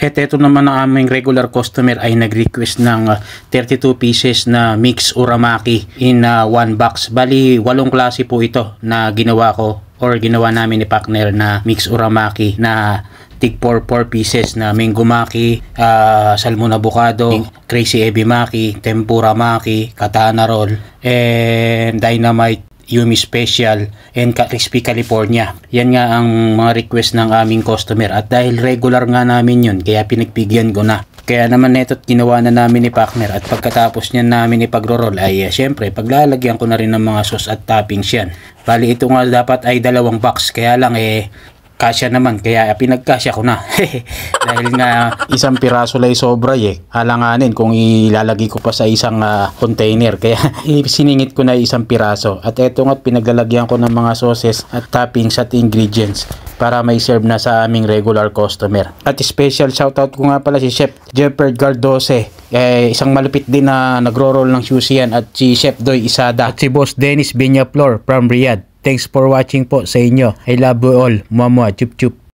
At ito naman ang aming regular customer ay nag-request ng 32 pieces na mix uramaki in 1 box. Bali, 8 klase po ito na ginawa ko or ginawa namin ni partner na mix uramaki na tig 4 pieces na mango maki, salmon avocado, crazy ebi maki, tempura maki, katana roll, and dynamite Yumi Special, and Crispy California. Yan nga ang mga request ng aming customer at dahil regular nga namin yun kaya pinagbigyan ko na. Kaya naman neto't ginawa na namin ni partner at pagkatapos niyan namin ipag-roll ay syempre paglalagyan ko na rin ng mga sauce at toppings yan. Bali ito nga dapat ay 2 box kaya lang kasya naman kaya pinagkasya ko na. Dahil nga isang piraso lang sobra alanganin kung ilalagay ko pa sa isang container kaya siningit ko na isang piraso. At eto nga pinaglalagyan ko ng mga sauces at toppings at ingredients para may serve na sa aming regular customer. At special shoutout ko nga pala si Chef Jeffrey Gardose, isang malupit din na nagro-roll ng sushi yan, at si Chef Doy Isada at si Boss Dennis Binyaflor from Riyadh. Thanks for watching po sa inyo. I love you all. Mwah mwah. Chup chup.